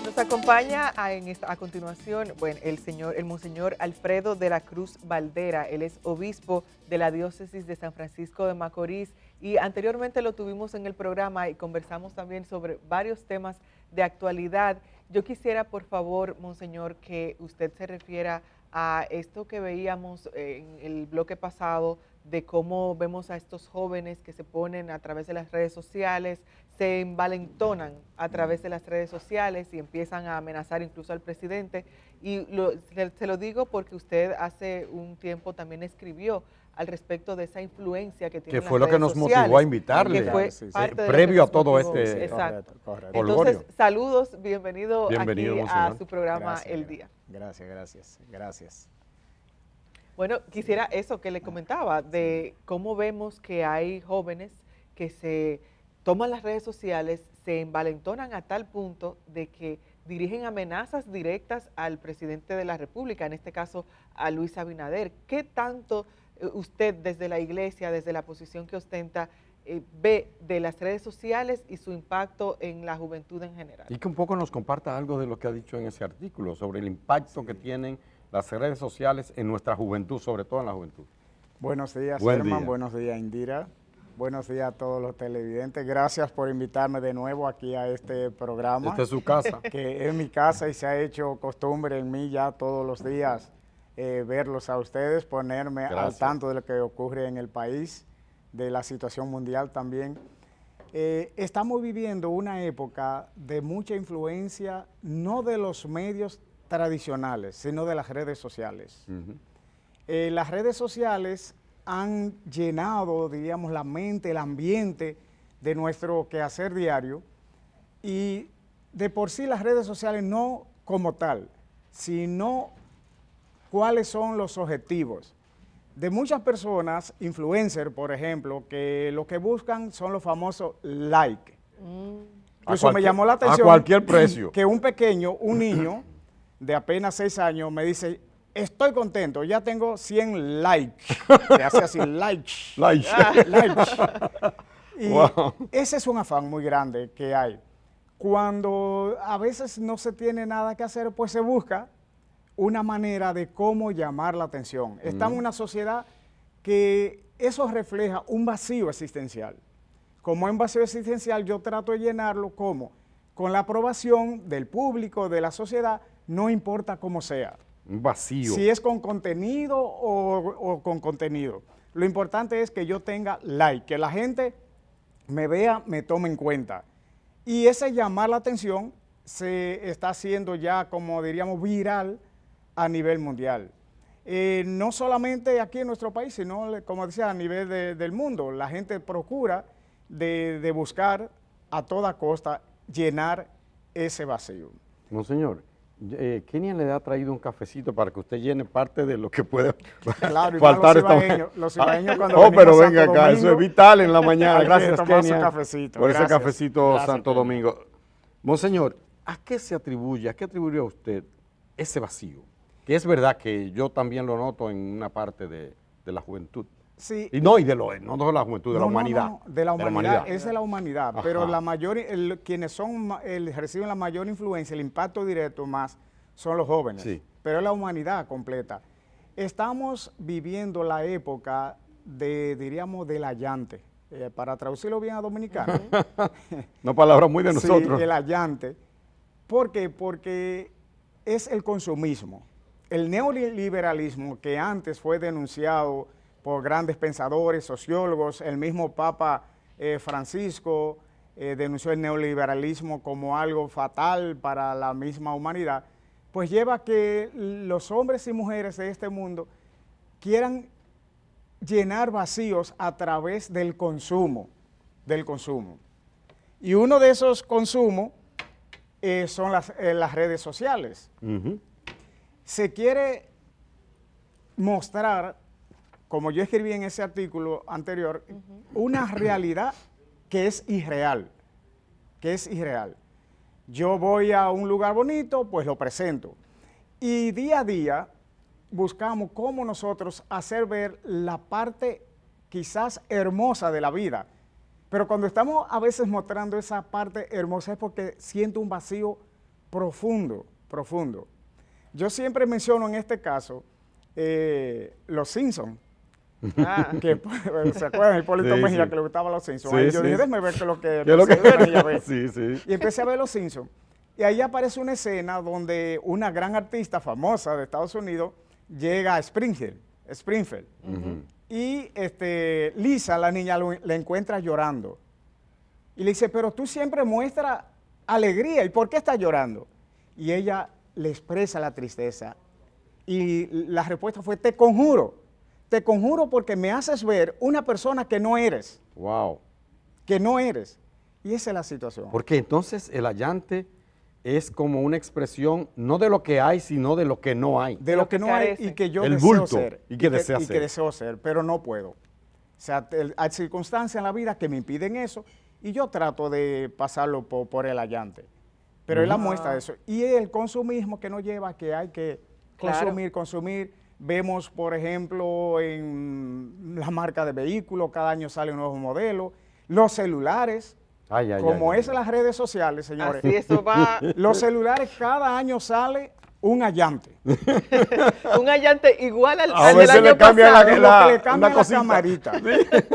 Nos acompaña a continuación, bueno, el monseñor Alfredo de la Cruz Valdera. Él es obispo de la diócesis de San Francisco de Macorís y anteriormente lo tuvimos en el programa y conversamos también sobre varios temas de actualidad. Yo quisiera, por favor, monseñor, que usted se refiera a esto que veíamos en el bloque pasado de cómo vemos a estos jóvenes que se ponen a través de las redes sociales, se envalentonan a través de las redes sociales y empiezan a amenazar incluso al presidente. Y se lo digo porque usted hace un tiempo también escribió al respecto de esa influencia que tienen Que fue las lo que redes nos sociales, motivó a invitarle, que fue Sí, sí. parte de lo previo que nos a todo motivó. este Exacto. Correcto. Entonces, Polvorio. saludos, bienvenido aquí Bienvenido, a monseñor. su programa Gracias, El Día. Gracias. Bueno, quisiera eso que le comentaba, de cómo vemos que hay jóvenes que se toman las redes sociales, se envalentonan a tal punto de que dirigen amenazas directas al presidente de la República, en este caso a Luis Abinader. ¿Qué tanto usted desde la iglesia, desde la posición que ostenta, ve de las redes sociales y su impacto en la juventud en general? Y que un poco nos comparta algo de lo que ha dicho en ese artículo sobre el impacto que tienen las redes sociales en nuestra juventud, sobre todo en la juventud. Buenos días, Buen Herman. día. Buenos días, Indira. Buenos días a todos los televidentes. Gracias por invitarme de nuevo aquí a este programa, Esta es su casa. que es mi casa y se ha hecho costumbre en mí ya todos los días verlos a ustedes, ponerme Gracias. al tanto de lo que ocurre en el país, de la situación mundial también. Estamos viviendo una época de mucha influencia, no de los medios tradicionales, sino de las redes sociales. Las redes sociales han llenado, diríamos, la mente, el ambiente de nuestro quehacer diario y de por sí las redes sociales no como tal, sino cuáles son los objetivos de muchas personas, influencers, por ejemplo, que lo que buscan son los famosos likes. Eso me llamó la atención. A cualquier precio. Que un pequeño, un niño de apenas 6 años me dice, estoy contento, ya tengo 100 likes. Se hace así, likes. Like. Likes. Y Wow. ese es un afán muy grande que hay. Cuando a veces no se tiene nada que hacer, pues se busca una manera de cómo llamar la atención. Estamos en una sociedad que eso refleja un vacío existencial. Como en vacío existencial yo trato de llenarlo como con la aprobación del público, de la sociedad, no importa cómo sea. Un vacío. Si es con contenido o con contenido. Lo importante es que yo tenga like, que la gente me vea, me tome en cuenta. Y ese llamar la atención se está haciendo ya, como diríamos, viral a nivel mundial. No solamente aquí en nuestro país, sino, como decía, a nivel del mundo. La gente procura de buscar a toda costa llenar ese vacío. Monseñor, Kenia le ha traído un cafecito para que usted llene parte de lo que puede Claro, y faltar más los cibaeños cuando Oh, venimos pero a venga Santo acá, eso es Domingo, vital en la mañana. hay que Gracias, tomar su Kenia, cafecito. por ese Gracias. cafecito Gracias, Santo Kenia. Domingo. Monseñor, ¿a qué se atribuye, a qué atribuyó usted ese vacío? Que es verdad que yo también lo noto en una parte de la juventud. Sí. Y no de la juventud, de la humanidad. No, de la humanidad, es de la humanidad, Ajá. pero la mayor, quienes reciben la mayor influencia, el impacto directo más, son los jóvenes, Sí. pero es la humanidad completa. Estamos viviendo la época diríamos, del allante, para traducirlo bien a dominicano. Una palabra muy de Sí, nosotros. el allante. ¿Por qué? Porque es el consumismo. El neoliberalismo que antes fue denunciado por grandes pensadores, sociólogos, el mismo Papa Francisco denunció el neoliberalismo como algo fatal para la misma humanidad, pues lleva a que los hombres y mujeres de este mundo quieran llenar vacíos a través del consumo. Y uno de esos consumos son las redes sociales. Se quiere mostrar, como yo escribí en ese artículo anterior, una realidad que es irreal, Yo voy a un lugar bonito, pues lo presento. Y día a día buscamos cómo nosotros hacer ver la parte quizás hermosa de la vida. Pero cuando estamos a veces mostrando esa parte hermosa es porque siento un vacío profundo, profundo. Yo siempre menciono en este caso Los Simpsons. Que se acuerdan, Hipólito Sí, Mejía, sí. que le gustaba Los Simpsons. Sí, Ahí yo sí. dije, déjame ver qué es lo que ¿Qué es lo que- Hipólito Mejía ve. Sí, sí. Y empecé a ver Los Simpsons. Y ahí aparece una escena donde una gran artista famosa de Estados Unidos llega a Springfield. Ujú. Y Lisa, la niña, la encuentra llorando. Y le dice, pero tú siempre muestras alegría, ¿y por qué estás llorando? Y ella le expresa la tristeza. Y la respuesta fue, te conjuro porque me haces ver una persona que no eres, Wow. que no eres. Y esa es la situación. Porque entonces el allante es como una expresión no de lo que hay, sino de lo que no hay. De lo que no hay carece. y que yo El deseo bulto, ser. y que desea ser. deseo ser, pero no puedo. O sea, hay circunstancias en la vida que me impiden eso y yo trato de pasarlo por el allante. Pero es la muestra de eso. Y el consumismo que nos lleva a que hay que Claro. consumir. Vemos, por ejemplo, en la marca de vehículos, cada año sale un nuevo modelo. Los celulares, Ay, ay, como ay, es ay. las redes sociales, señores. Así, eso va. Los celulares cada año sale un allante. Un allante igual al, A al del veces año le cambian pasado. Y lo que le cambia una es la cosita. camarita.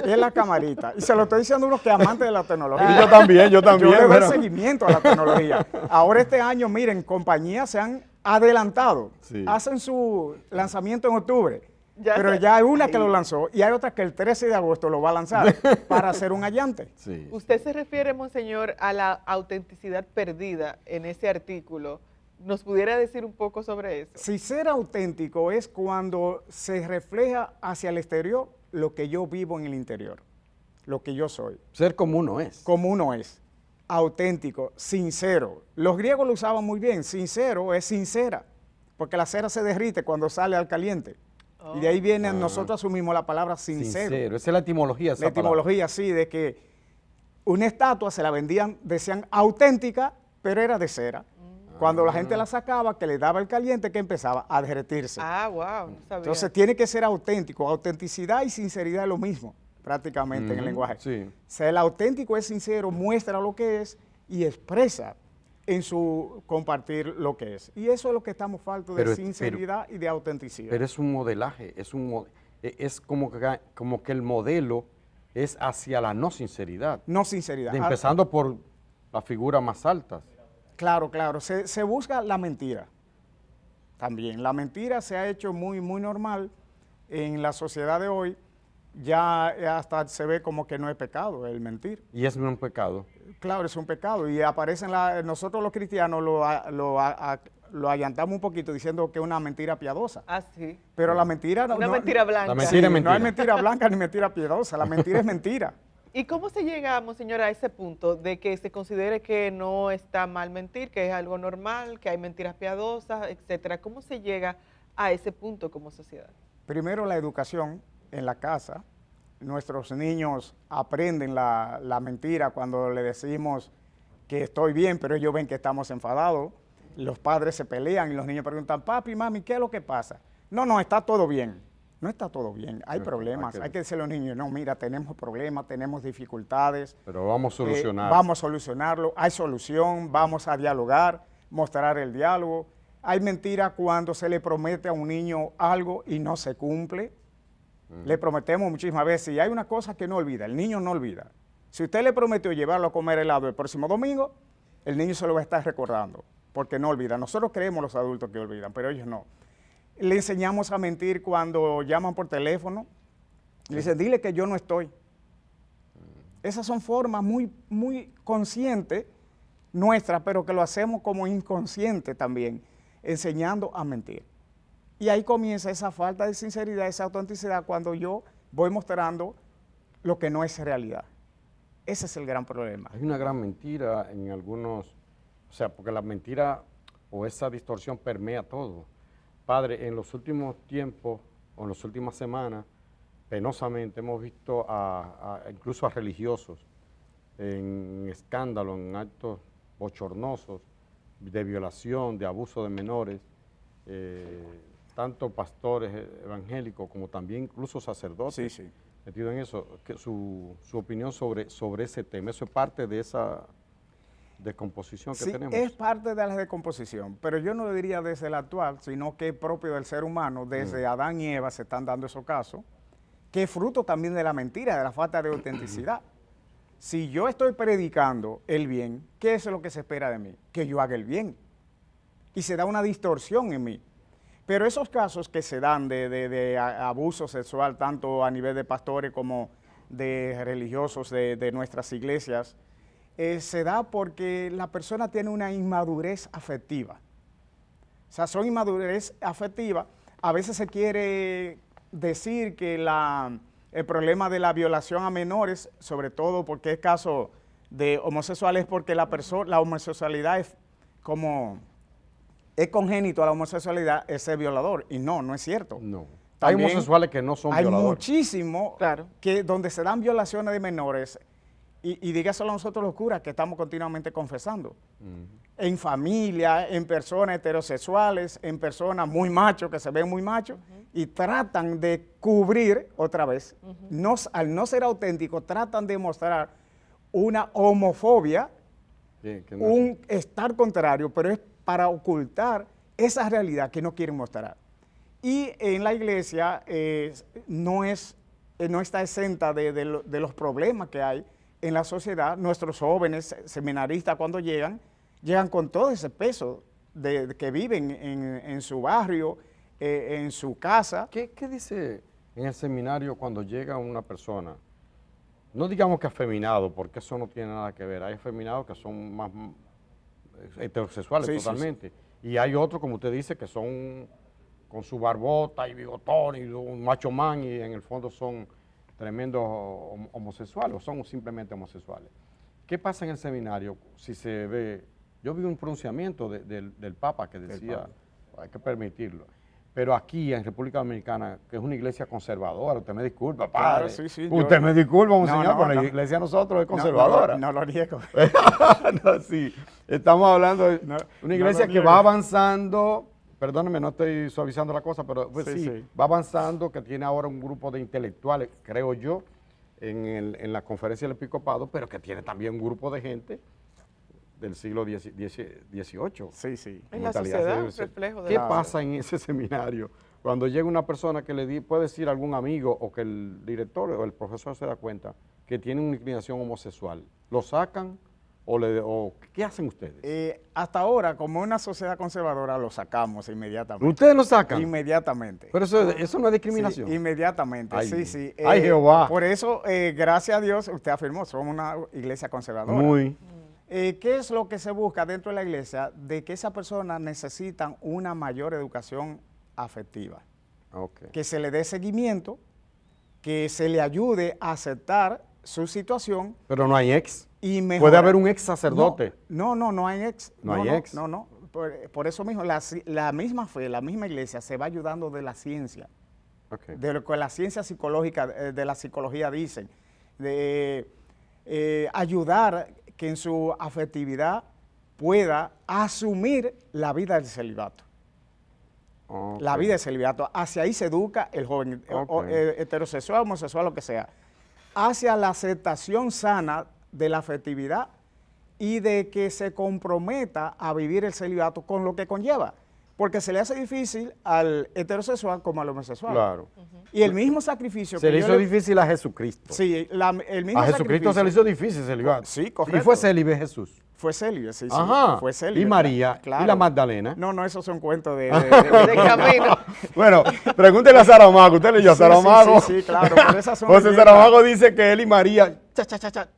Es la camarita. Y se lo estoy diciendo a uno que es amante de la tecnología. Y yo también, yo Yo también. le doy pero- seguimiento a la tecnología. Ahora este año, miren, compañías se han adelantado. Sí. Hacen su lanzamiento en octubre. Ya pero sé. ya hay una que Ay. lo lanzó y hay otra que el 13 de agosto lo va a lanzar para hacer un allante. Sí. Usted se refiere, monseñor, a la autenticidad perdida en ese artículo. ¿Nos pudiera decir un poco sobre eso? Si ser auténtico es cuando se refleja hacia el exterior lo que yo vivo en el interior, lo que yo soy. Ser como uno es. Como uno es, auténtico, sincero. Los griegos lo usaban muy bien, sincero es sincera, porque la cera se derrite cuando sale al caliente. Y de ahí viene, nosotros asumimos la palabra sincero. Sincero. Esa es la etimología. de esa La etimología, sí, de que una estatua se la vendían, decían auténtica, pero era de cera. Cuando la gente la sacaba, que le daba el caliente, que empezaba a derretirse. Ah, wow, no sabía. Entonces tiene que ser auténtico. Autenticidad y sinceridad es lo mismo, prácticamente en el lenguaje. Sí. O sea, el auténtico es sincero, muestra lo que es y expresa en su compartir lo que es. Y eso es lo que estamos faltos de Pero- sinceridad y de autenticidad. Pero es un modelaje, es como que el modelo es hacia la no sinceridad, no sinceridad. empezando por las figuras más altas. Claro, claro. Se busca la mentira también. La mentira se ha hecho muy, muy normal en la sociedad de hoy. Ya hasta se ve como que no es pecado el mentir. Y es un pecado. Claro, es un pecado. Y aparecen nosotros los cristianos lo allantamos un poquito diciendo que es una mentira piadosa. Ah, sí. Pero la mentira Una mentira blanca. La mentira es No hay mentira. mentira blanca ni mentira piadosa. La mentira es mentira. ¿Y cómo se llega, monseñor, a ese punto de que se considere que no está mal mentir, que es algo normal, que hay mentiras piadosas, etcétera? ¿Cómo se llega a ese punto como sociedad? Primero la educación en la casa. Nuestros niños aprenden la mentira cuando le decimos que estoy bien, pero ellos ven que estamos enfadados. Los padres se pelean y los niños preguntan, papi, mami, ¿qué es lo que pasa? No, está todo bien. No está todo bien, hay No, problemas. Hay que decirle a los niños, no, mira, tenemos problemas, tenemos dificultades. Pero vamos a solucionar. Vamos a solucionarlo, hay solución, vamos a dialogar, mostrar el diálogo. Hay mentira cuando se le promete a un niño algo y no se cumple. Le prometemos muchísimas veces y hay una cosa que no olvida, el niño no olvida. Si usted le prometió llevarlo a comer helado el próximo domingo, el niño se lo va a estar recordando, porque no olvida. Nosotros creemos los adultos que olvidan, pero ellos no. Le enseñamos a mentir cuando llaman por teléfono. Le dicen, dile que yo no estoy. Esas son formas muy, muy conscientes nuestras, pero que lo hacemos como inconsciente también, enseñando a mentir. Y ahí comienza esa falta de sinceridad, esa autenticidad, cuando yo voy mostrando lo que no es realidad. Ese es el gran problema. Hay una gran mentira en algunos, o sea, porque la mentira o esa distorsión permea todo. Padre, en los últimos tiempos o en las últimas semanas, penosamente hemos visto incluso a religiosos en escándalo, en actos bochornosos de violación, de abuso de menores, tanto pastores evangélicos como también incluso sacerdotes metidos en eso. Que su opinión sobre ese tema, ¿eso es parte de descomposición que Sí, tenemos. es parte de la descomposición, pero yo no lo diría desde el actual, sino que es propio del ser humano. Desde Adán y Eva se están dando esos casos, que es fruto también de la mentira, de la falta de autenticidad. Si yo estoy predicando el bien, ¿qué es lo que se espera de mí? Que yo haga el bien. Y se da una distorsión en mí. Pero esos casos que se dan de abuso sexual, tanto a nivel de pastores como de religiosos de nuestras iglesias, se da porque la persona tiene una inmadurez afectiva. O sea, son inmadurez afectiva. A veces se quiere decir que el problema de la violación a menores, sobre todo porque es caso de homosexuales, porque la homosexualidad es congénito a la homosexualidad, es ser violador. Y no es cierto. No. También hay homosexuales que no son hay violadores. muchísimo Claro. que donde se dan violaciones de menores, y dígaselo a nosotros los curas que estamos continuamente confesando. En familia, en personas heterosexuales, en personas muy machos, que se ven muy machos, y tratan de cubrir, otra vez, al no ser auténticos, tratan de mostrar una homofobia, Sí, que no un estar contrario, pero es para ocultar esa realidad que no quieren mostrar. Y en la iglesia no está exenta de los problemas que hay en la sociedad. Nuestros jóvenes seminaristas cuando llegan con todo ese peso que viven en su barrio, en su casa. ¿Qué dice en el seminario cuando llega una persona? No digamos que afeminado, porque eso no tiene nada que ver. Hay afeminados que son más heterosexuales Sí, totalmente. Sí. Y hay otros, como usted dice, que son con su barbota y bigotón y un macho man y en el fondo son tremendos homosexuales o son simplemente homosexuales. ¿Qué pasa en el seminario si se ve? Yo vi un pronunciamiento del Papa que decía, hay que permitirlo. Pero aquí en República Dominicana, que es una iglesia conservadora, usted me disculpa, padre. Claro, sí, usted me disculpa, monseñor, pero la no. iglesia de nosotros es conservadora. No lo niego. No, sí, estamos hablando de una iglesia que va avanzando, perdóneme, no estoy suavizando la cosa, pero pues sí, va avanzando, que tiene ahora un grupo de intelectuales, creo yo, en la conferencia del episcopado, pero que tiene también un grupo de gente del siglo XVIII. Sí. En la sociedad, reflejo de ¿Qué la pasa en ese seminario? Cuando llega una persona que puede decir a algún amigo o que el director o el profesor se da cuenta que tiene una inclinación homosexual, ¿lo sacan o qué hacen ustedes? Hasta ahora, como una sociedad conservadora, lo sacamos inmediatamente. ¿Ustedes lo sacan? Inmediatamente. Pero eso no es discriminación. Sí, inmediatamente, Ay, sí. ¡Ay, Jehová! Por eso, gracias a Dios, usted afirmó, somos una iglesia conservadora. Muy. ¿Qué es lo que se busca dentro de la iglesia? De que esas personas necesitan una mayor educación afectiva. Okay. Que se le dé seguimiento, que se le ayude a aceptar su situación. Pero no hay ex. Y mejorar. Puede haber un ex sacerdote. No hay ex. No hay ex. No. Por eso mismo, la misma fe, la misma iglesia se va ayudando de la ciencia. Okay. De lo que la ciencia psicológica, de la psicología dicen. De ayudar que en su afectividad pueda asumir la vida del celibato. Okay. La vida del celibato. Hacia ahí se educa el joven, heterosexual, homosexual, lo que sea. Hacia la aceptación sana de la afectividad y de que se comprometa a vivir el celibato con lo que conlleva. Porque se le hace difícil al heterosexual como al homosexual. Claro. Y el mismo sacrificio se le hizo difícil a Jesucristo. Sí, el mismo a Jesucristo se le hizo difícil el celibato. Sí, correcto. Y fue célibe Jesús. Fue célibe, sí. Ajá. Fue célibe. Y María, claro. Y la Magdalena. No, esos son cuentos de camino. Bueno, pregúntele a Saramago, usted leyó a Saramago. Sí, claro. Pero esas son José Saramago dice que él y María,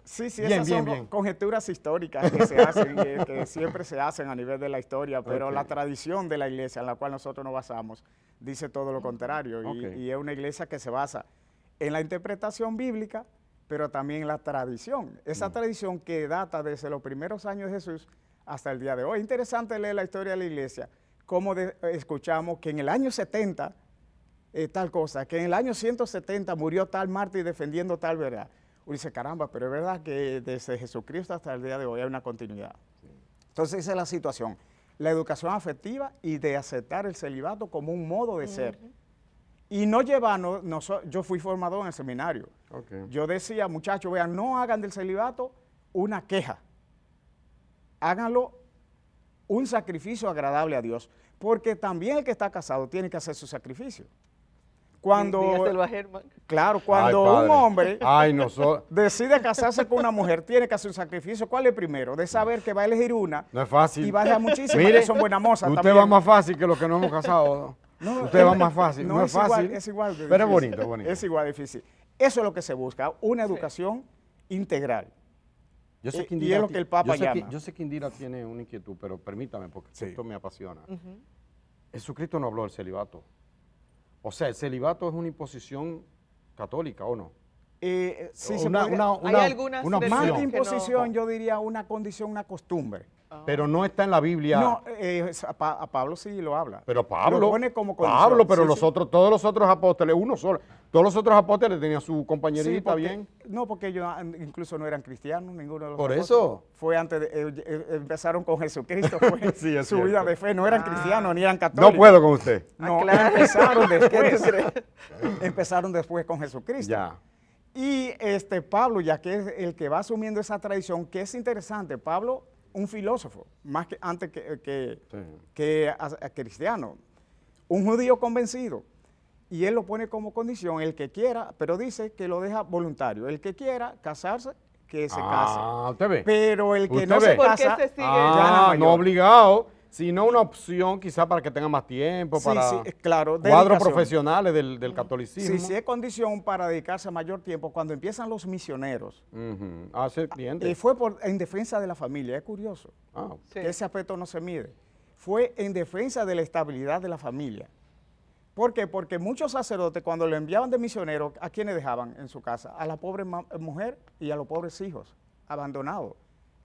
Sí, bien, esas son conjeturas históricas que se hacen, que siempre se hacen a nivel de la historia, pero la tradición de la iglesia en la cual nosotros nos basamos dice todo lo contrario. Y es una iglesia que se basa en la interpretación bíblica, pero también en la tradición. Esa tradición que data desde los primeros años de Jesús hasta el día de hoy. Es interesante leer la historia de la iglesia, cómo escuchamos que en el año 70, tal cosa, que en el año 170 murió tal mártir defendiendo tal verdad. Uno dice, caramba, pero es verdad que desde Jesucristo hasta el día de hoy hay una continuidad. Entonces esa es la situación. La educación afectiva y de aceptar el celibato como un modo de ser. Y no llevarnos, yo fui formador en el seminario. Yo decía, muchachos, vean, no hagan del celibato una queja. háganlo un sacrificio agradable a Dios, porque también el que está casado tiene que hacer su sacrificio. Dígaselo a Germán. Claro, cuando Ay, un padre. hombre decide casarse con una mujer, tiene que hacer un sacrificio. ¿Cuál es el primero? De saber que va a elegir una No es fácil. y va a dejar muchísimas Mire, que son buenas mozas usted también. va más fácil que los que no hemos casado. Usted va más fácil. No es fácil. Es igual de pero es difícil. bonito, es bonito. Es igual de difícil. Eso es lo que se busca, una educación integral. Yo sé que y es lo que el Papa llama. Yo sé que Indira tiene una inquietud, pero permítame, porque Sí. esto me apasiona. Jesucristo no habló del celibato. O sea, el celibato es una imposición católica, ¿o no? Sí, se Una, podría- Hay algunas una más que opción, imposición, yo diría una condición, una costumbre. pero no está en la Biblia. No, a Pablo sí lo habla. Pero Pablo, Lo pone como condición. Pablo, pero Sí, sí. todos los otros apóstoles, uno solo, todos los otros apóstoles tenían su compañerita, Sí, porque- bien. No, porque ellos incluso no eran cristianos, ninguno de los Por apóstoles. eso. Fue antes empezaron con Jesucristo, fue Sí, es su cierto. vida de fe, no eran cristianos ni eran católicos. No puedo con usted. No, claro. empezaron ¿Qué tú después. crees? Empezaron después con Jesucristo. Ya. Y Pablo, ya que es el que va asumiendo esa tradición, que es interesante, Pablo, un filósofo, más que antes Sí. que a cristiano, un judío convencido, y él lo pone como condición, el que quiera, pero dice que lo deja voluntario, el que quiera casarse, que se case. Usted ve. Pero el que ¿Usted no ve? se ¿Por qué casa, se sigue? gana mayor. No obligado, sino una opción quizá para que tenga más tiempo, Sí, para sí, claro, cuadros dedicación. profesionales del catolicismo. Sí, sí es condición para dedicarse a mayor tiempo, cuando empiezan los misioneros, Ujú. Se entiende. fue en defensa de la familia, es curioso. Sí. Que ese aspecto no se mide. Fue en defensa de la estabilidad de la familia. ¿Por qué? Porque muchos sacerdotes, cuando lo enviaban de misionero, ¿a quiénes dejaban en su casa? A la pobre mujer y a los pobres hijos, abandonados.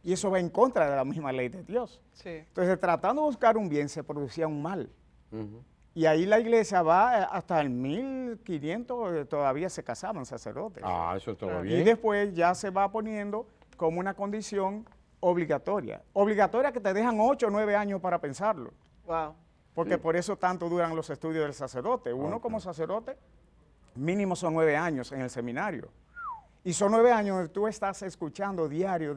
Y eso va en contra de la misma ley de Dios. Sí. Entonces, tratando de buscar un bien, se producía un mal. Ujú. Y ahí la iglesia va hasta el 1500, todavía se casaban sacerdotes. Eso está Claro. Y bien. después ya se va poniendo como una condición obligatoria. Obligatoria que te dejan 8 o 9 años para pensarlo. Wow. Porque por eso tanto duran los estudios del sacerdote. Uno como sacerdote, mínimo son 9 años en el seminario. Y son 9 años donde tú estás escuchando diario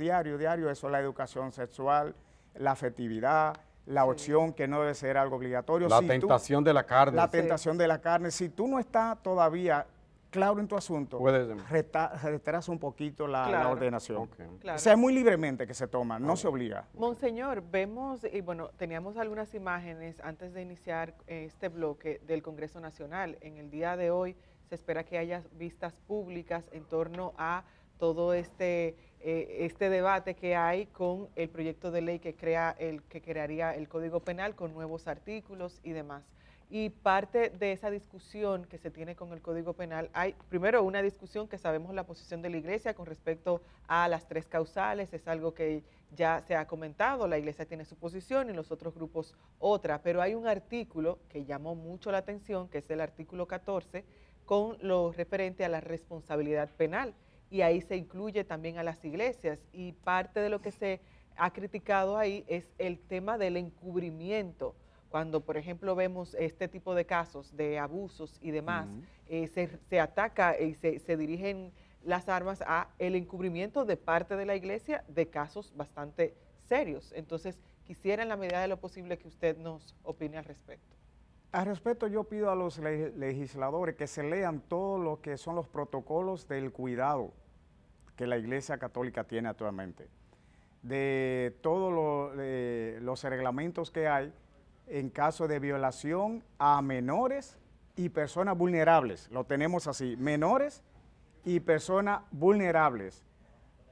eso, la educación sexual, la afectividad, la opción que no debe ser algo obligatorio. La Si tú- tentación de la carne. la tentación de la carne. Si tú no estás todavía claro en tu asunto, Puedes- retrasa un poquito la Claro. ordenación. Ok. Claro. O sea, es muy libremente que se toma, no se obliga. Monseñor, vemos, y bueno, teníamos algunas imágenes antes de iniciar este bloque del Congreso Nacional. En el día de hoy se espera que haya vistas públicas en torno a todo este debate que hay con el proyecto de ley que crearía el Código Penal con nuevos artículos y demás. Y parte de esa discusión que se tiene con el Código Penal, hay primero una discusión que sabemos la posición de la Iglesia con respecto a las 3 causales, es algo que ya se ha comentado, la Iglesia tiene su posición y los otros grupos otra, pero hay un artículo que llamó mucho la atención, que es el artículo 14, con lo referente a la responsabilidad penal, y ahí se incluye también a las iglesias, y parte de lo que se ha criticado ahí es el tema del encubrimiento. Cuando, por ejemplo, vemos este tipo de casos de abusos y demás, se ataca y se dirigen las armas a el encubrimiento de parte de la iglesia de casos bastante serios. Entonces, quisiera en la medida de lo posible que usted nos opine al respecto. Al respecto, yo pido a los legisladores que se lean todo lo que son los protocolos del cuidado que la Iglesia Católica tiene actualmente, de todos los reglamentos que hay en caso de violación a menores y personas vulnerables. Lo tenemos así, menores y personas vulnerables,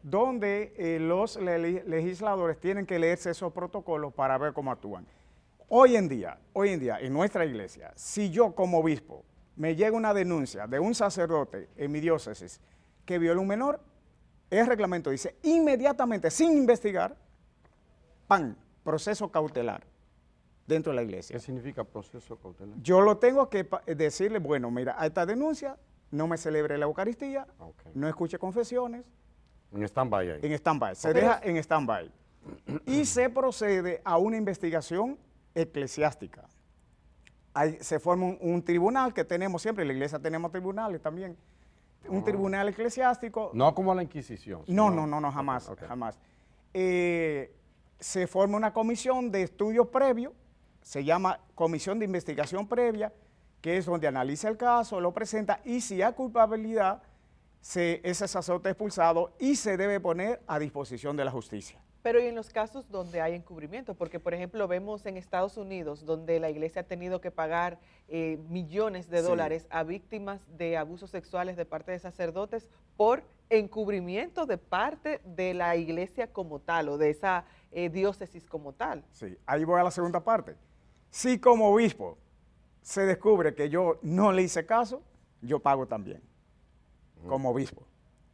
donde los legisladores tienen que leerse esos protocolos para ver cómo actúan. Hoy en día, en nuestra iglesia, si yo como obispo me llega una denuncia de un sacerdote en mi diócesis que viola un menor, el reglamento dice inmediatamente, sin investigar, ¡pam!, proceso cautelar dentro de la iglesia. ¿Qué significa proceso cautelar? Yo lo tengo que decirle, bueno, mira, a esta denuncia no me celebre la Eucaristía, no escuche confesiones, En stand-by ahí. en stand-by, se deja en stand-by. Y se procede a una investigación eclesiástica. Se forma un tribunal que tenemos siempre, en la iglesia tenemos tribunales también, un tribunal eclesiástico. No como la Inquisición. No, sino- jamás, Ok. jamás. se forma una comisión de estudios previos, se llama Comisión de Investigación Previa, que es donde analiza el caso, lo presenta y si hay culpabilidad, ese sacerdote es expulsado y se debe poner a disposición de la justicia. Pero y en los casos donde hay encubrimiento, porque por ejemplo vemos en Estados Unidos donde la iglesia ha tenido que pagar millones de dólares a víctimas de abusos sexuales de parte de sacerdotes por encubrimiento de parte de la iglesia como tal o de esa diócesis como tal. Sí, ahí voy a la segunda parte. Si como obispo se descubre que yo no le hice caso, yo pago también, como obispo.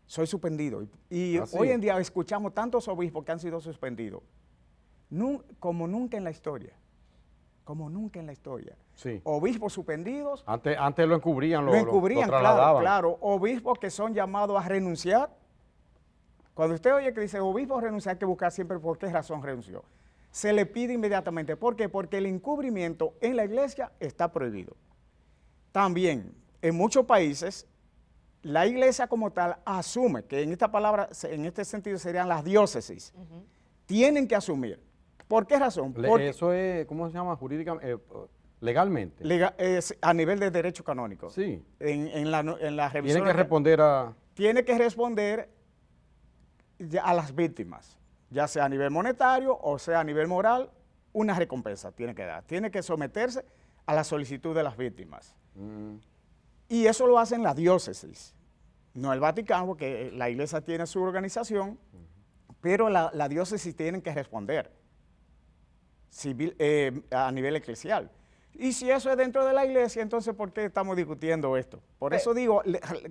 Soy suspendido. Y hoy en día escuchamos tantos obispos que han sido suspendidos, como nunca en la historia. Como nunca en la historia. Sí. Obispos suspendidos. Antes lo encubrían, lo trasladaban. Claro. Obispos que son llamados a renunciar. Cuando usted oye que dice obispo renunciar, hay que buscar siempre por qué razón renunció. Se le pide inmediatamente. ¿Por qué? Porque el encubrimiento en la iglesia está prohibido. También, en muchos países, la iglesia como tal asume, que en esta palabra, en este sentido serían las diócesis, tienen que asumir. ¿Por qué razón? Porque eso es, ¿cómo se llama? Jurídicamente, legalmente. A nivel de derecho canónico. Sí. En la revisión. Tienen que responder a... Tiene que responder a las víctimas, ya sea a nivel monetario o sea a nivel moral, una recompensa tiene que dar. Tiene que someterse a la solicitud de las víctimas. Y eso lo hacen las diócesis, no el Vaticano, porque la iglesia tiene su organización, pero la diócesis tienen que responder a nivel eclesial. Y si eso es dentro de la iglesia, entonces ¿por qué estamos discutiendo esto? Por eso digo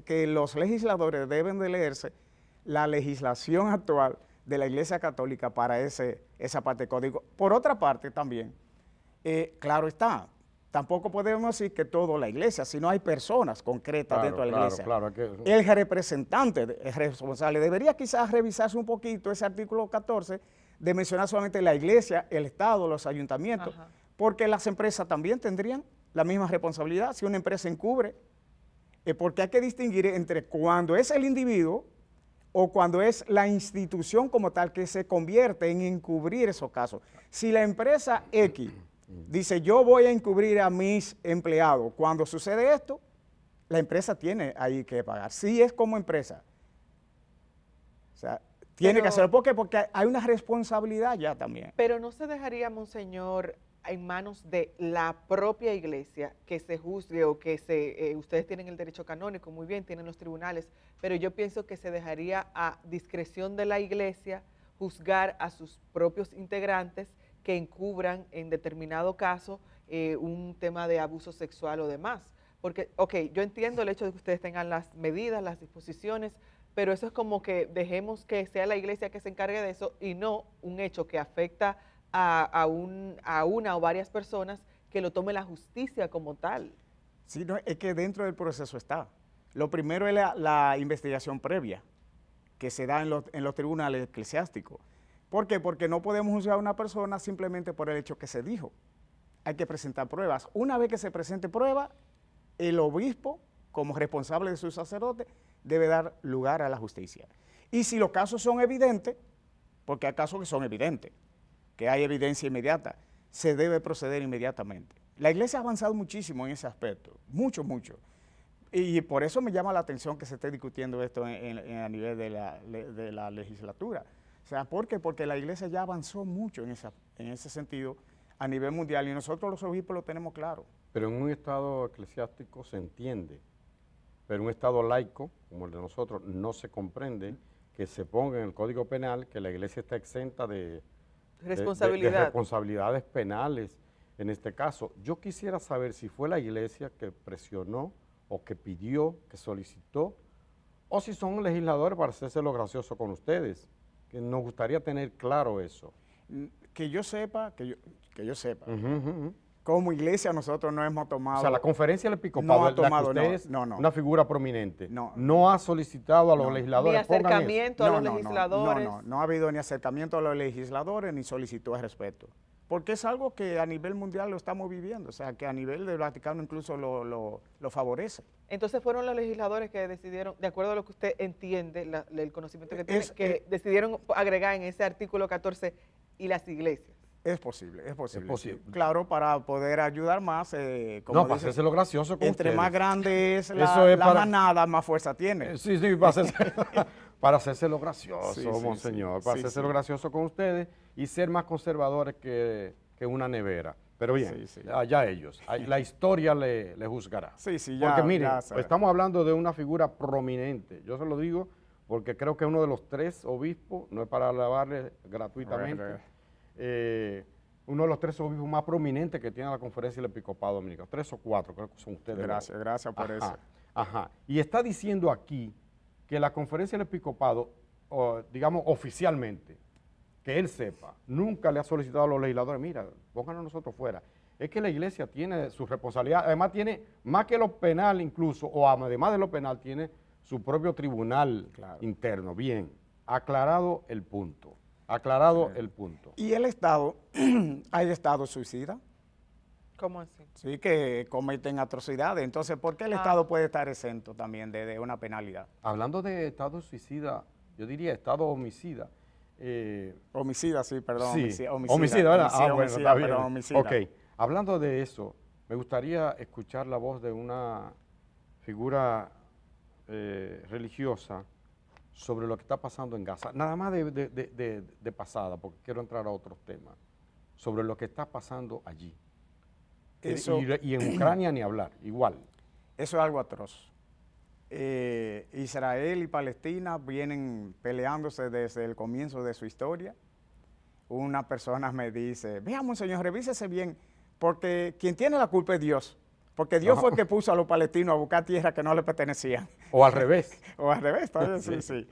que los legisladores deben de leerse la legislación actual de la Iglesia Católica para esa parte del código. Por otra parte también, claro está, tampoco podemos decir que toda la iglesia, sino hay personas concretas dentro de la iglesia. Claro, el representante es responsable. Debería quizás revisarse un poquito ese artículo 14 de mencionar solamente la iglesia, el Estado, los ayuntamientos, porque las empresas también tendrían la misma responsabilidad si una empresa encubre, porque hay que distinguir entre cuando es el individuo o cuando es la institución como tal que se convierte en encubrir esos casos. Si la empresa X dice, yo voy a encubrir a mis empleados, cuando sucede esto, la empresa tiene ahí que pagar. Si es como empresa. O sea, tiene que hacerlo. ¿Por qué? Porque hay una responsabilidad ya también. Pero no se dejaría, monseñor, en manos de la propia iglesia que se juzgue o que ustedes tienen el derecho canónico, muy bien, tienen los tribunales, pero yo pienso que se dejaría a discreción de la iglesia juzgar a sus propios integrantes que encubran en determinado caso un tema de abuso sexual o demás. Porque, yo entiendo el hecho de que ustedes tengan las medidas, las disposiciones, pero eso es como que dejemos que sea la iglesia que se encargue de eso y no un hecho que afecta a una o varias personas, que lo tome la justicia como tal. Sí, no, es que dentro del proceso está. Lo primero es la investigación previa que se da en los tribunales eclesiásticos. ¿Por qué? Porque no podemos juzgar a una persona simplemente por el hecho que se dijo. Hay que presentar pruebas. Una vez que se presente prueba, el obispo, como responsable de su sacerdote, debe dar lugar a la justicia. Y si los casos son evidentes, porque hay casos que son evidentes, que hay evidencia inmediata, se debe proceder inmediatamente. La iglesia ha avanzado muchísimo en ese aspecto, mucho. Y por eso me llama la atención que se esté discutiendo esto a nivel de la legislatura. O sea, ¿por qué? Porque la iglesia ya avanzó mucho en ese sentido a nivel mundial y nosotros los obispos lo tenemos claro. Pero en un estado eclesiástico se entiende, pero en un estado laico, como el de nosotros, no se comprende que se ponga en el Código Penal que la iglesia está exenta de responsabilidades penales en este caso. Yo quisiera saber si fue la iglesia que presionó o que pidió, que solicitó, o si son legisladores para hacerse lo gracioso con ustedes, que nos gustaría tener claro eso. Que yo sepa, como iglesia nosotros no hemos tomado... O sea, la conferencia del episcopado, una figura prominente, no ha solicitado a los legisladores... Ni acercamiento a los legisladores. No ha habido ni acercamiento a los legisladores ni solicitud al respecto. Porque es algo que a nivel mundial lo estamos viviendo, o sea, que a nivel del Vaticano incluso lo favorece. Entonces fueron los legisladores que decidieron, de acuerdo a lo que usted entiende, el conocimiento que tiene, que decidieron agregar en ese artículo 14 y las iglesias. Es posible, es posible. Es posible. Sí. Claro, para poder ayudar más, como No, para dice, hacerse lo gracioso con entre ustedes. más grande es Eso la, es la para- manada, más fuerza tiene. Sí, sí, para hacerse, para hacerse lo gracioso, Sí, sí, monseñor, sí, para sí, hacerse sí. lo gracioso con ustedes y ser más conservadores que una nevera. Pero bien, Sí, sí. allá ellos, la historia le juzgará. Sí, sí, ya. Porque mire, ya se- estamos hablando de una figura prominente, yo se lo digo porque creo que uno de los 3 obispos, no es para alabarle gratuitamente, uno de los 3 obispos más prominentes que tiene la Conferencia del Episcopado Dominicano, 3 o 4, creo que son ustedes. Gracias, gracias por Ajá, eso. Ajá. Y está diciendo aquí que la Conferencia del Episcopado, digamos oficialmente, que él sepa, nunca le ha solicitado a los legisladores, mira, pónganos nosotros fuera. Es que la iglesia tiene su responsabilidad, además tiene, más que lo penal incluso, o además de lo penal, tiene su propio tribunal interno. Bien, aclarado el punto, aclarado el punto. Y el Estado, hay Estados suicidas, ¿Cómo así? sí, que cometen atrocidades. Entonces, ¿por qué el Estado puede estar exento también de una penalidad? Hablando de estado suicida, yo diría estado homicida. Homicida, sí, perdón. Sí, homicida, homicida, ¿verdad? homicida, Bueno, homicida, está bien. perdón, homicida. Ok, hablando de eso, me gustaría escuchar la voz de una figura religiosa sobre lo que está pasando en Gaza. Nada más de pasada, porque quiero entrar a otros temas, sobre lo que está pasando allí. Eso- Y en Ucrania ni hablar, igual. Eso es algo atroz. Israel y Palestina vienen peleándose desde el comienzo de su historia. Una persona me dice, veamos señor, revísese bien, porque quien tiene la culpa es Dios, porque Dios fue el que puso a los palestinos a buscar tierra que no le pertenecían. O al revés. O al revés, también, sí, Sí. sí.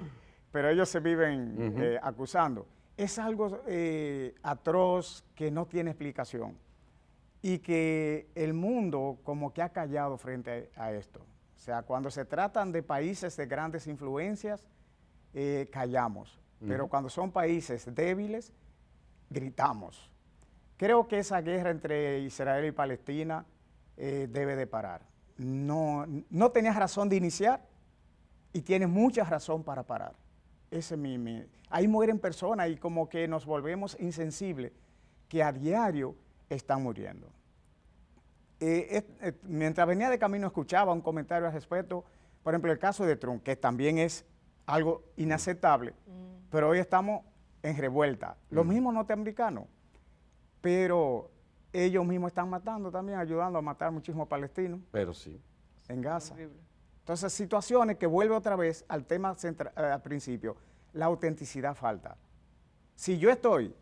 Pero ellos se viven acusando. Es algo atroz que no tiene explicación y que el mundo como que ha callado frente a esto. O sea, cuando se tratan de países de grandes influencias, callamos. Pero cuando son países débiles, gritamos. Creo que esa guerra entre Israel y Palestina debe de parar. No tenías razón de iniciar y tienes mucha razón para parar. Ese ahí mueren personas y como que nos volvemos insensibles, que a diario están muriendo. Mientras venía de camino escuchaba un comentario al respecto, por ejemplo, el caso de Trump, que también es algo inaceptable, pero hoy estamos en revuelta. Los mismos norteamericanos, pero ellos mismos están matando también, ayudando a matar muchísimos palestinos Pero sí. en Gaza. Horrible. Entonces, situaciones que vuelve otra vez al tema central, al principio, la autenticidad falta. Si yo estoy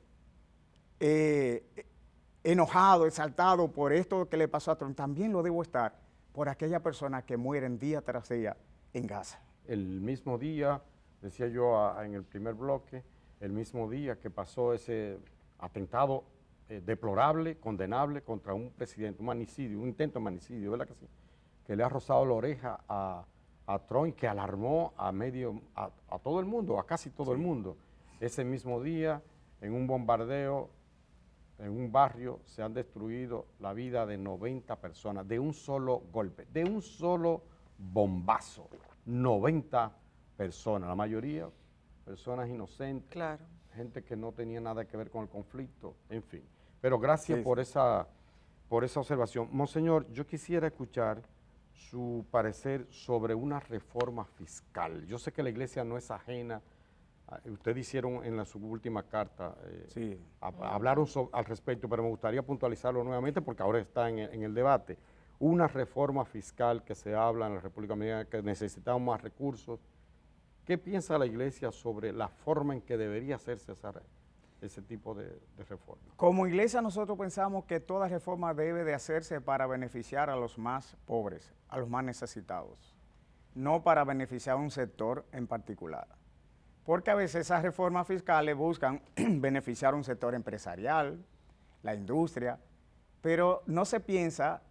enojado, exaltado por esto que le pasó a Trump, también lo debo estar por aquellas personas que mueren día tras día en Gaza. El mismo día, decía yo en el primer bloque, el mismo día que pasó ese atentado deplorable, condenable contra un presidente, un manicidio, un intento de manicidio, ¿verdad que sí? Que le ha rozado la oreja a Trump, que alarmó a todo el mundo, a casi todo el mundo. Ese mismo día, en un bombardeo, en un barrio, se han destruido la vida de 90 personas, de un solo golpe, de un solo bombazo. 90 personas, la mayoría personas inocentes, Claro. gente que no tenía nada que ver con el conflicto, en fin. Pero gracias Sí, por esa observación. Monseñor, yo quisiera escuchar su parecer sobre una reforma fiscal. Yo sé que la iglesia no es ajena, ustedes hicieron en su última carta, Sí. hablaron al respecto, pero me gustaría puntualizarlo nuevamente porque ahora está en el debate. Una reforma fiscal que se habla en la República Dominicana, que necesitamos más recursos. ¿Qué piensa la iglesia sobre la forma en que debería hacerse ese tipo de reforma? Como iglesia nosotros pensamos que toda reforma debe de hacerse para beneficiar a los más pobres, a los más necesitados, no para beneficiar a un sector en particular. Porque a veces esas reformas fiscales buscan beneficiar a un sector empresarial, la industria, pero no se piensa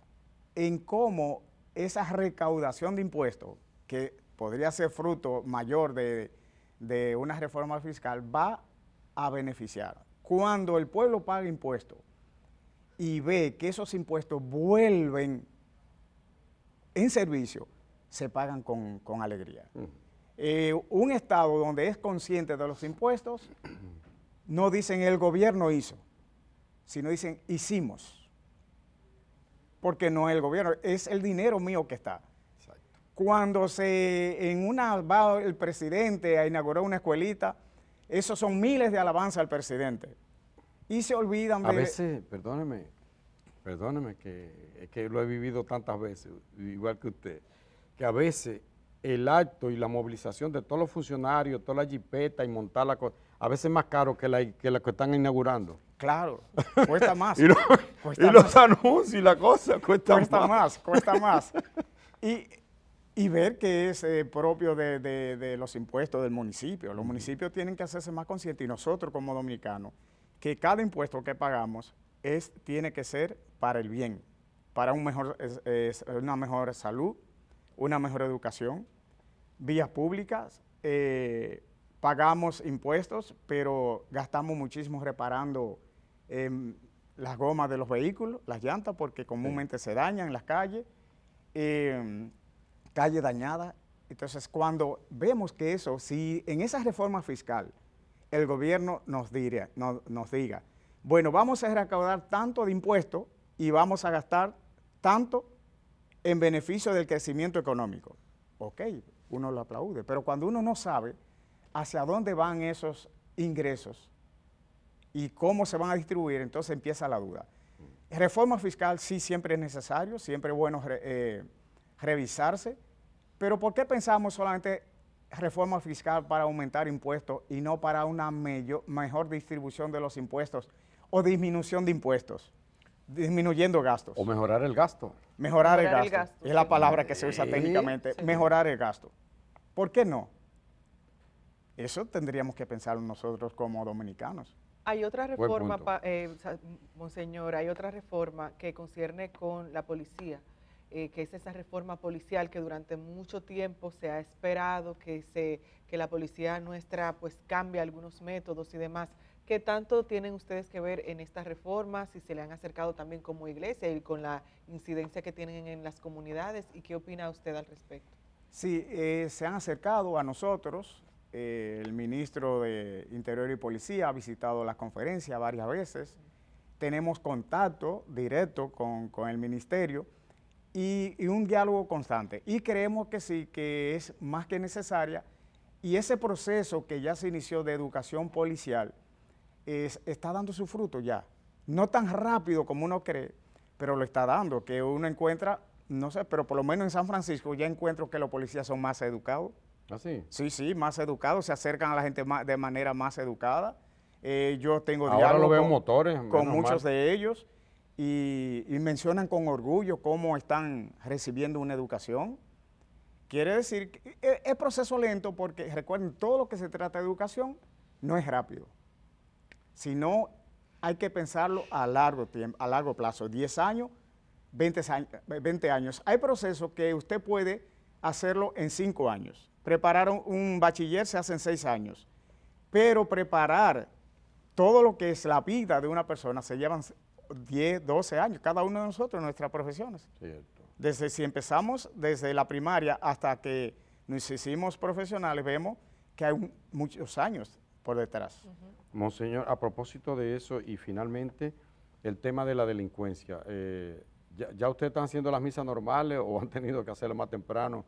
en cómo esa recaudación de impuestos, que podría ser fruto mayor de una reforma fiscal, va a beneficiar. Cuando el pueblo paga impuestos y ve que esos impuestos vuelven en servicio, se pagan con alegría. Un Estado donde es consciente de los impuestos no dicen el gobierno hizo, sino dicen hicimos. Porque no es el gobierno, es el dinero mío que está. Cuando va el presidente a inaugurar una escuelita, esos son miles de alabanzas al presidente. Y se olvidan de... A veces, perdóneme, que lo he vivido tantas veces, igual que usted, que a veces el acto y la movilización de todos los funcionarios, toda la jipeta y montar la cosa, a veces es más caro que la que están inaugurando. Claro, cuesta más. y los anuncios y la cosa cuesta más. Y ver que es propio de los impuestos del municipio. Los municipios tienen que hacerse más conscientes y nosotros como dominicanos, que cada impuesto que pagamos tiene que ser para el bien, para una mejor salud, una mejor educación, vías públicas, pagamos impuestos, pero gastamos muchísimo reparando las gomas de los vehículos, las llantas, porque comúnmente se dañan en las calles, calles dañadas. Entonces, cuando vemos que si en esa reforma fiscal el gobierno nos diga, bueno, vamos a recaudar tanto de impuestos y vamos a gastar tanto en beneficio del crecimiento económico. Ok, uno lo aplaude, pero cuando uno no sabe hacia dónde van esos ingresos y cómo se van a distribuir, entonces empieza la duda. Reforma fiscal sí siempre es necesario, siempre es bueno revisarse, pero ¿por qué pensamos solamente reforma fiscal para aumentar impuestos y no para una mejor distribución de los impuestos o disminución de impuestos, disminuyendo gastos? O mejorar el gasto. Mejorar el gasto. Es la palabra que se usa técnicamente, sí. Mejorar el gasto. ¿Por qué no? Eso tendríamos que pensarlo nosotros como dominicanos. Hay otra reforma, monseñor, hay otra reforma que concierne con la policía, que es esa reforma policial que durante mucho tiempo se ha esperado que la policía nuestra pues cambie algunos métodos y demás. ¿Qué tanto tienen ustedes que ver en esta reforma? Si se le han acercado también como iglesia y con la incidencia que tienen en las comunidades, ¿y qué opina usted al respecto? Sí, se han acercado a nosotros. El ministro de Interior y Policía ha visitado la conferencia varias veces. Tenemos contacto directo con el ministerio y un diálogo constante. Y creemos que sí, que es más que necesaria. Y ese proceso que ya se inició de educación policial está dando su fruto ya. No tan rápido como uno cree, pero lo está dando, que uno encuentra, no sé, pero por lo menos en San Francisco ya encuentro que los policías son más educados. ¿Ah, sí? Sí, más educados, se acercan a la gente de manera más educada. Yo tengo Ahora diálogo lo veo motores, con muchos de ellos y mencionan con orgullo cómo están recibiendo una educación. Quiere decir que es proceso lento porque recuerden, todo lo que se trata de educación no es rápido, sino hay que pensarlo a largo tiempo, a largo plazo, 10 años, 20 años. Hay procesos que usted puede hacerlo en 5 años. Preparar un bachiller se hace en 6 años, pero preparar todo lo que es la vida de una persona se llevan 10, 12 años, cada uno de nosotros en nuestras profesiones. Cierto. Si empezamos desde la primaria hasta que nos hicimos profesionales, vemos que hay muchos años por detrás. Monseñor, a propósito de eso y finalmente el tema de la delincuencia, ¿ya ustedes están haciendo las misas normales o han tenido que hacerlo más temprano?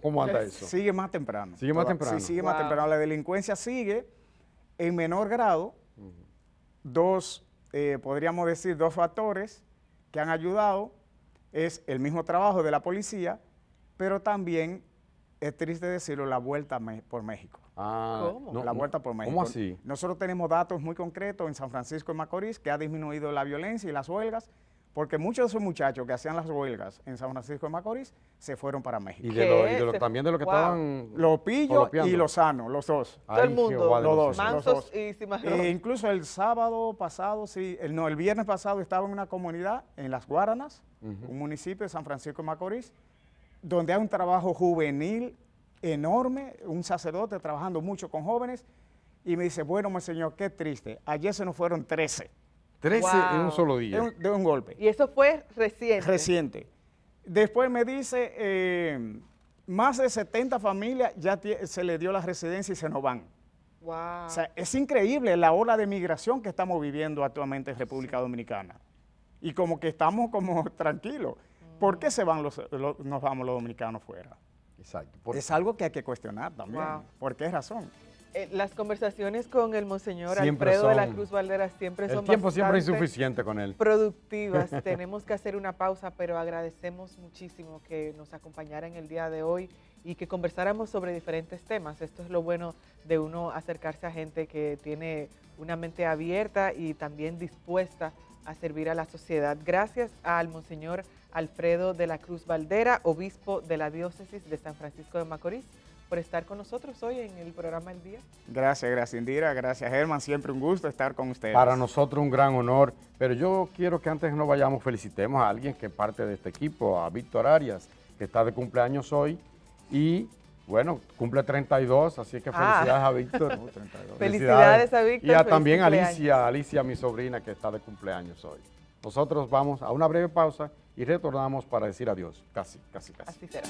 ¿Cómo anda eso? Sigue más temprano. ¿Sigue más temprano? Sí, sigue más temprano. La delincuencia sigue en menor grado. Podríamos decir, dos factores que han ayudado. Es el mismo trabajo de la policía, pero también, es triste decirlo, la vuelta por México. ¿Cómo? La vuelta por México. ¿Cómo así? Nosotros tenemos datos muy concretos en San Francisco de Macorís que ha disminuido la violencia y las huelgas, porque muchos de esos muchachos que hacían las huelgas en San Francisco de Macorís se fueron para México. Y también de lo que estaban... Los pillos y los sanos, los dos. Todo el mundo, los mansos dos. y cimarrones. Incluso el sábado pasado, el viernes pasado estaba en una comunidad, en Las Guaranas, un municipio de San Francisco de Macorís, donde hay un trabajo juvenil enorme, un sacerdote trabajando mucho con jóvenes, y me dice, bueno, monseñor, qué triste, ayer se nos fueron 13. 13 en un solo día. De un golpe. Y eso fue reciente. Reciente. Después me dice, más de 70 familias ya se le dio la residencia y se nos van. Wow. O sea, es increíble la ola de migración que estamos viviendo actualmente en República Dominicana. Y como que estamos como tranquilos. ¿Por qué nos vamos los dominicanos fuera? Exacto. Es algo que hay que cuestionar también. Wow. ¿Por qué razón? Las conversaciones con el monseñor Siempre Alfredo de la son- Cruz Valdera siempre son El tiempo siempre es bastante insuficiente con él. productivas. Tenemos que hacer una pausa, pero agradecemos muchísimo que nos acompañara en el día de hoy y que conversáramos sobre diferentes temas. Esto es lo bueno de uno acercarse a gente que tiene una mente abierta y también dispuesta a servir a la sociedad. Gracias al monseñor Alfredo de la Cruz Valdera, obispo de la diócesis de San Francisco de Macorís, por estar con nosotros hoy en el programa El Día. Gracias Indira, gracias Germán, siempre un gusto estar con ustedes. Para nosotros un gran honor, pero yo quiero que antes no vayamos felicitemos a alguien que es parte de este equipo, a Víctor Arias, que está de cumpleaños hoy y bueno, cumple 32, así que felicidades a Víctor. 32. Felicidades a Víctor. Y a feliz también a cumpleaños. Alicia, mi sobrina, que está de cumpleaños hoy. Nosotros vamos a una breve pausa y retornamos para decir adiós, casi. Así será.